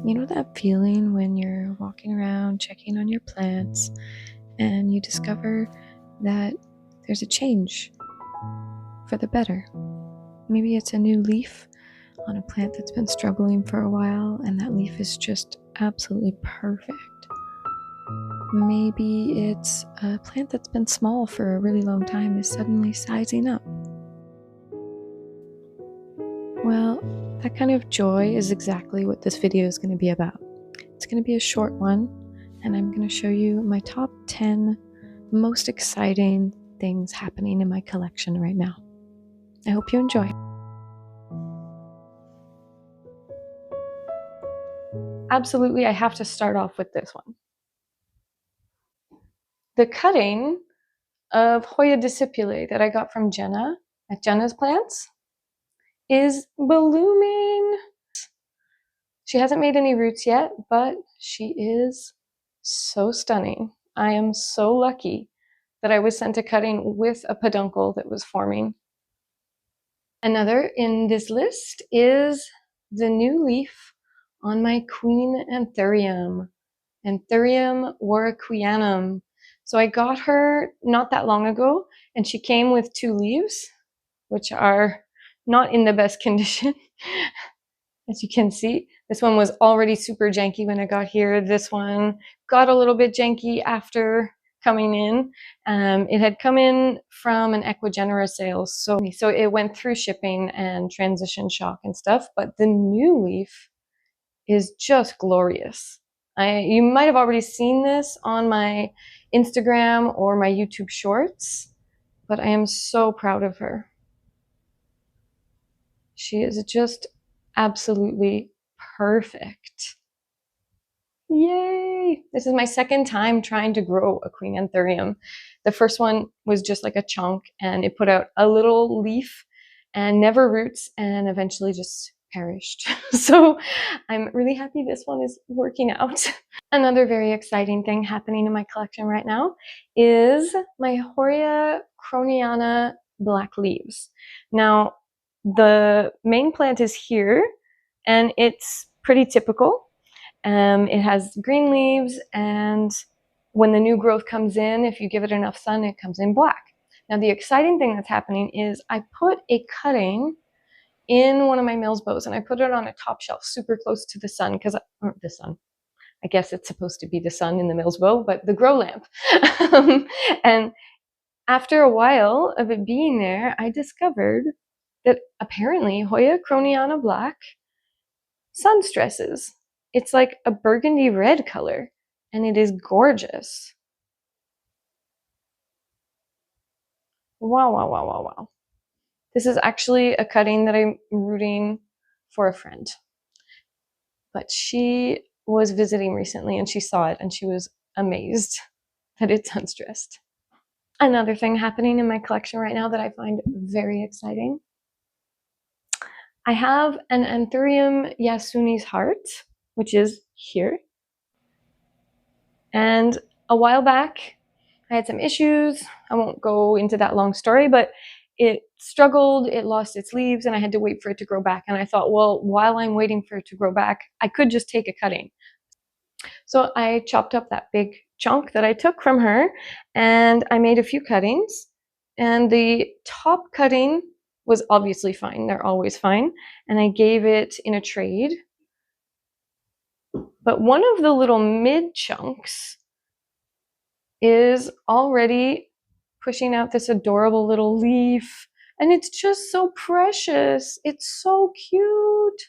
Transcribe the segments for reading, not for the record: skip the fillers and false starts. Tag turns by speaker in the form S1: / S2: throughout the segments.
S1: You know that feeling when you're walking around checking on your plants and you discover that there's a change for the better? Maybe it's a new leaf on a plant that's been struggling for a while and that leaf is just absolutely perfect. Maybe it's a plant that's been small for a really long time is suddenly sizing up. Well, that kind of joy is exactly what this video is going to be about. It's going to be a short one, and I'm going to show you my top 10 most exciting things happening in my collection right now. I hope you enjoy. Absolutely, I have to start off with this one. The cutting of Hoya discipulae that I got from Jenna at Jenna's Plants is blooming. She hasn't made any roots yet, but she is so stunning. I am so lucky that I was sent a cutting with a peduncle that was forming. Another in this list is the new leaf on my queen Anthurium, Anthurium warwickwianum. So I got her not that long ago, and she came with 2 leaves, which are not in the best condition. As you can see, this one was already super janky when I got here. This one got a little bit janky after coming in. It had come in from an Equigenera sale, so it went through shipping and transition shock and stuff, but the new leaf is just glorious. You might have already seen this on my Instagram or my YouTube shorts, but I am so proud of her. She is just absolutely perfect. Yay! This is my second time trying to grow a queen Anthurium. The first one was just like a chunk and it put out a little leaf and never roots and eventually just perished. So I'm really happy this one is working out. Another very exciting thing happening in my collection right now is my Hoya croniana black leaves. Now, the main plant is here and it's pretty typical. It has green leaves, and when the new growth comes in, if you give it enough sun, it comes in black. Now, the exciting thing that's happening is I put a cutting in one of my Mills bows, and I put it on a top shelf super close to the sun, because the sun. I guess it's supposed to be the sun in the Mills bow, but the grow lamp. And after a while of it being there, I discovered that apparently Hoya croniana black sun stresses. It's like a burgundy red color, and it is gorgeous. Wow, wow, wow, wow, wow. This is actually a cutting that I'm rooting for a friend. But she was visiting recently and she saw it and she was amazed that it's unstressed. Another thing happening in my collection right now that I find very exciting. I have an Anthurium Yasuni's heart, which is here. And a while back, I had some issues. I won't go into that long story, but it struggled, it lost its leaves, and I had to wait for it to grow back. And I thought, well, while I'm waiting for it to grow back, I could just take a cutting. So I chopped up that big chunk that I took from her, and I made a few cuttings. And the top cutting was obviously fine. They're always fine. And I gave it in a trade. But one of the little mid chunks is already pushing out this adorable little leaf, and it's just so precious. It's so cute.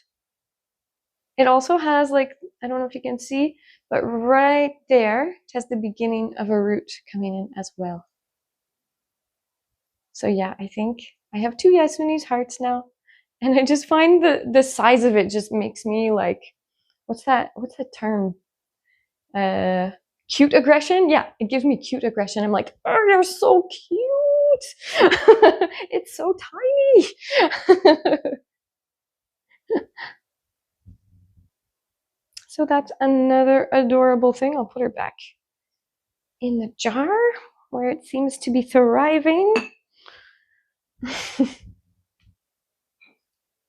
S1: It also has, like, I don't know if you can see, but right there, it has the beginning of a root coming in as well. So yeah, I think I have 2 Yasuni's hearts now, and I just find the size of it just makes me like, what's that term? Cute aggression? Yeah, it gives me cute aggression. I'm like, oh, you're so cute. It's so tiny. So that's another adorable thing. I'll put her back in the jar where it seems to be thriving.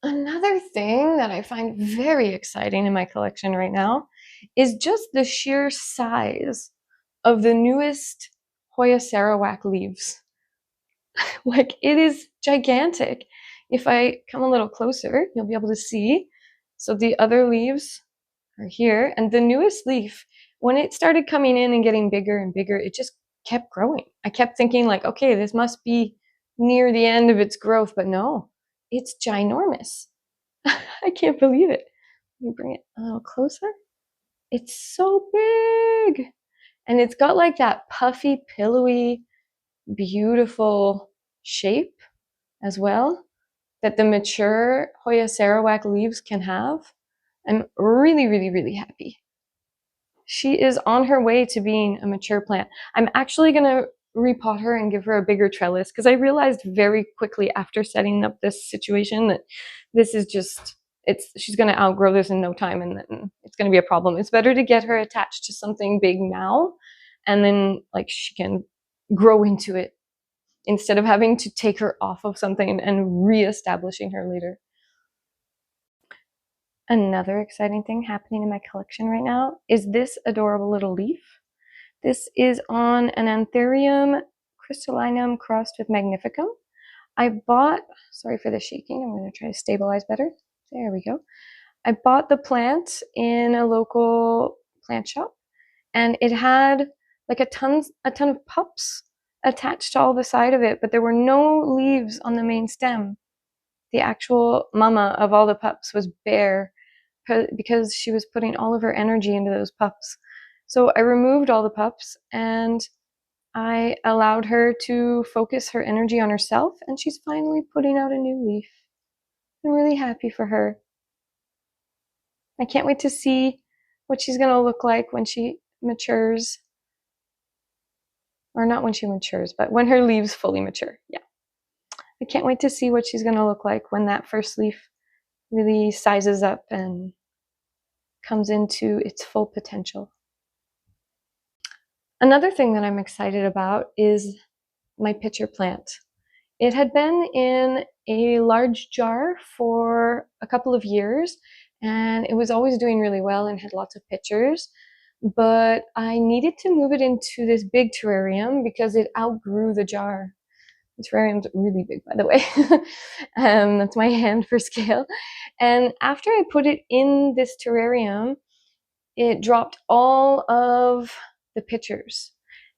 S1: Another thing that I find very exciting in my collection right now is just the sheer size of the newest Hoya Sarawak leaves. Like, it is gigantic. If I come a little closer, you'll be able to see. So the other leaves are here, and the newest leaf, when it started coming in and getting bigger and bigger, it just kept growing. I kept thinking like, okay, this must be near the end of its growth, but no, it's ginormous. I can't believe it. Let me bring it a little closer. It's so big. And it's got like that puffy, pillowy, beautiful shape as well that the mature Hoya Sarawak leaves can have. I'm really, really, really happy. She is on her way to being a mature plant. I'm actually going to repot her and give her a bigger trellis because I realized very quickly after setting up this situation that this is just, she's going to outgrow this in no time, and then it's going to be a problem. It's better to get her attached to something big now, and then like she can grow into it instead of having to take her off of something and re-establishing her later. Another exciting thing happening in my collection right now is this adorable little leaf. This is on an Anthurium crystallinum crossed with magnificum. I bought, sorry for the shaking, I'm going to try to stabilize better. There we go. I bought the plant in a local plant shop, and it had like a ton of pups attached to all the side of it, but there were no leaves on the main stem. The actual mama of all the pups was bare because she was putting all of her energy into those pups. So I removed all the pups and I allowed her to focus her energy on herself, and she's finally putting out a new leaf. I'm really happy for her. I can't wait to see what she's going to look like when she matures. Or not when she matures, but when her leaves fully mature. Yeah. I can't wait to see what she's going to look like when that first leaf really sizes up and comes into its full potential. Another thing that I'm excited about is my pitcher plant. It had been in a large jar for a couple of years, and it was always doing really well and had lots of pitchers, but I needed to move it into this big terrarium because it outgrew the jar. The terrarium's really big, by the way. That's my hand for scale. And after I put it in this terrarium, it dropped all of the pitchers.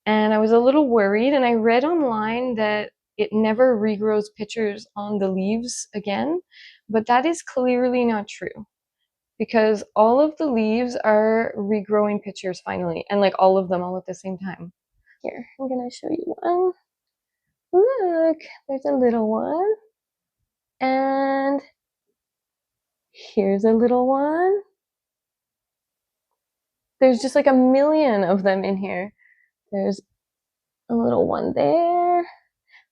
S1: And I was a little worried, and I read online that it never regrows pitchers on the leaves again, but that is clearly not true because all of the leaves are regrowing pitchers finally, and like all of them all at the same time. Here, I'm gonna show you one. Look, there's a little one, and here's a little one. There's just like a million of them in here. There's a little one there.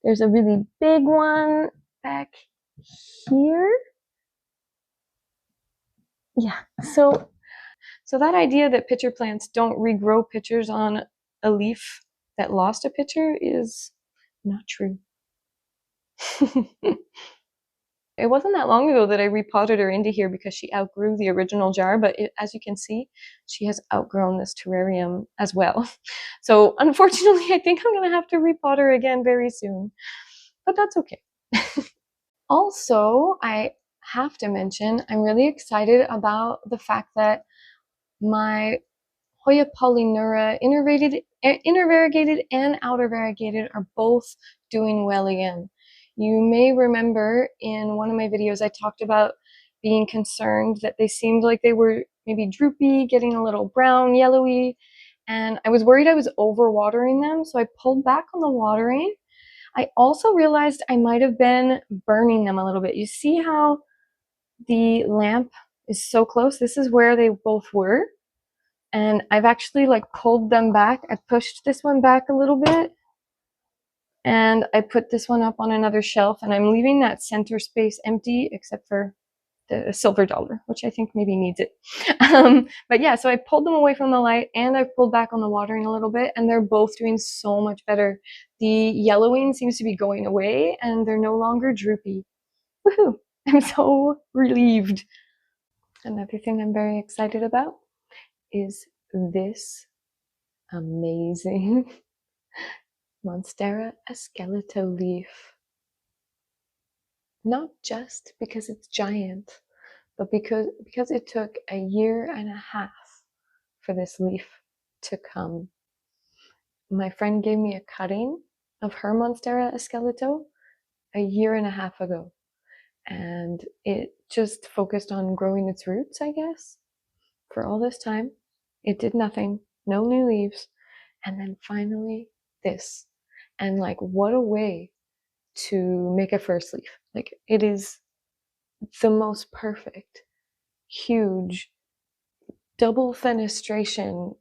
S1: There's a really big one back here. Yeah, so that idea that pitcher plants don't regrow pitchers on a leaf that lost a pitcher is not true. It wasn't that long ago that I repotted her into here because she outgrew the original jar, but as you can see, she has outgrown this terrarium as well. So unfortunately, I think I'm gonna have to repot her again very soon, but that's okay. Also, I have to mention, I'm really excited about the fact that my Hoya Polyura innervariegated and outer variegated are both doing well again. You may remember in one of my videos I talked about being concerned that they seemed like they were maybe droopy, getting a little brown, yellowy, and I was worried I was overwatering them, so I pulled back on the watering. I also realized I might have been burning them a little bit. You see how the lamp is so close? This is where they both were. And I've actually like pulled them back. I pushed this one back a little bit, and I put this one up on another shelf, and I'm leaving that center space empty except for the silver dollar, which I think maybe needs it. But yeah, so I pulled them away from the light, and I've pulled back on the watering a little bit, and they're both doing so much better. The yellowing seems to be going away, and they're no longer droopy. Woohoo! I'm so relieved. Another thing I'm very excited about is this amazing Monstera Sketo leaf. Not just because it's giant, but because it took a year and a half for this leaf to come. My friend gave me a cutting of her Monstera Sketo a year and a half ago, and it just focused on growing its roots, I guess, for all this time. It did nothing, no new leaves, and then finally this. And like, what a way to make a first leaf. Like, it is the most perfect, huge, double fenestration.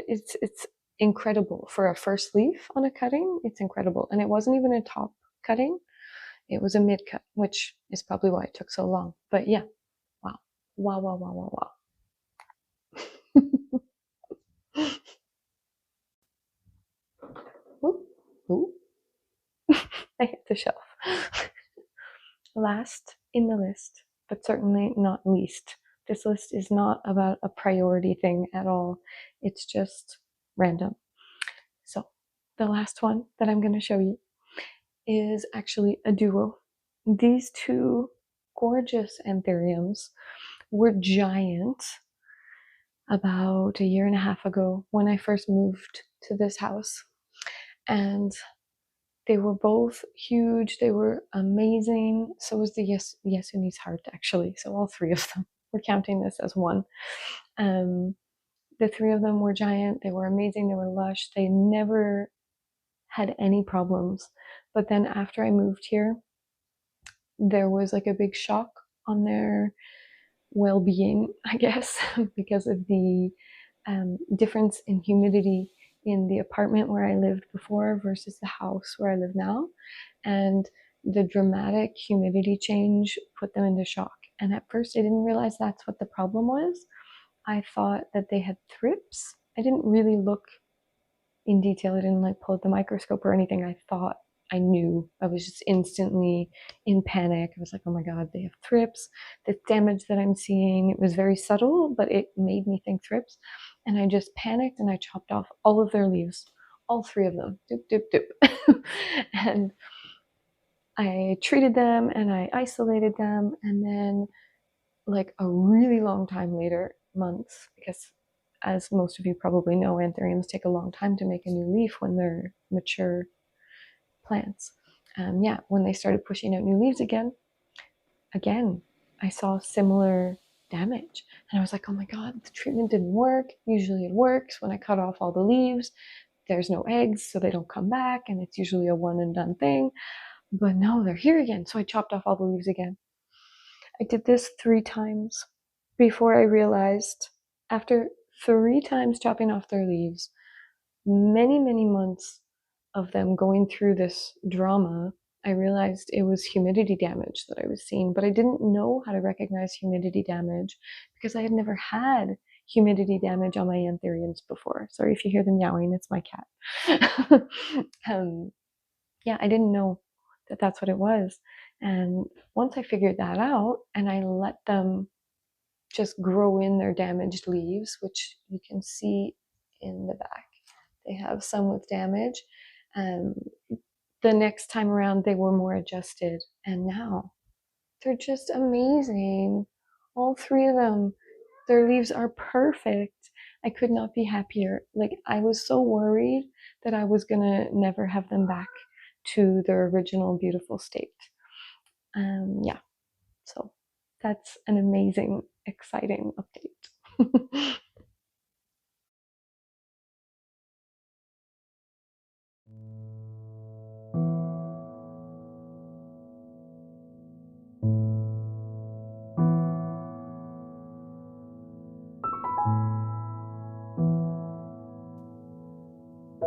S1: It's incredible for a first leaf on a cutting. It's incredible. And it wasn't even a top cutting. It was a mid cut, which is probably why it took so long. But yeah, wow. Wow, wow, wow, wow, wow. Ooh, ooh. I hit the shelf. Last in the list, but certainly not least. This list is not about a priority thing at all. It's just random. So the last one that I'm going to show you is actually a duo. These two gorgeous anthuriums were giant about a year and a half ago when I first moved to this house. And they were both huge. They were amazing. So was the Yasuni's heart, actually. So all three of them. We're counting this as one. The three of them were giant. They were amazing. They were lush. They never had any problems. But then after I moved here, there was like a big shock on their well-being, I guess, because of the difference in humidity in the apartment where I lived before versus the house where I live now. And the dramatic humidity change put them into shock. And at first, I didn't realize that's what the problem was. I thought that they had thrips. I didn't really look in detail. I didn't like pull out the microscope or anything. I thought I knew. I was just instantly in panic. I was like, oh my God, they have thrips. The damage that I'm seeing, it was very subtle, but it made me think thrips. And I just panicked and I chopped off all of their leaves, all three of them, doop, doop, doop. And I treated them and I isolated them. And then, like a really long time later, months, because as most of you probably know, anthuriums take a long time to make a new leaf when they're mature plants. Yeah, when they started pushing out new leaves again, I saw similar damage. And I was like, oh my God, the treatment didn't work. Usually it works when I cut off all the leaves. There's no eggs, so they don't come back, and it's usually a one and done thing. But no, they're here again. So I chopped off all the leaves again. I did this 3 times before I realized, after 3 times chopping off their leaves, many, many months of them going through this drama, I realized it was humidity damage that I was seeing, but I didn't know how to recognize humidity damage because I had never had humidity damage on my anthuriums before. Sorry if you hear them meowing, it's my cat. Yeah, I didn't know that that's what it was. And once I figured that out and I let them just grow in their damaged leaves, which you can see in the back, they have some with damage. The next time around, they were more adjusted. And now they're just amazing. All 3 of them, their leaves are perfect. I could not be happier. Like, I was so worried that I was gonna never have them back to their original beautiful state. Yeah, so that's an amazing, exciting update.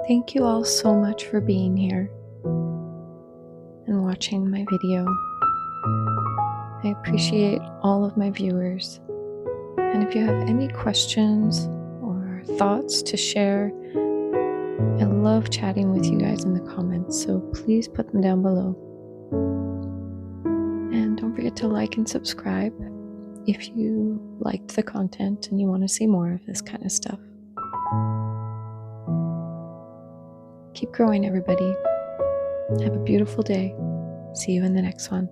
S1: Thank you all so much for being here and watching my video. I appreciate all of my viewers. And if you have any questions or thoughts to share, I love chatting with you guys in the comments, so please put them down below. forget to like and subscribe if you liked the content and you want to see more of this kind of stuff. Keep growing, everybody. Have a beautiful day. See you in the next one.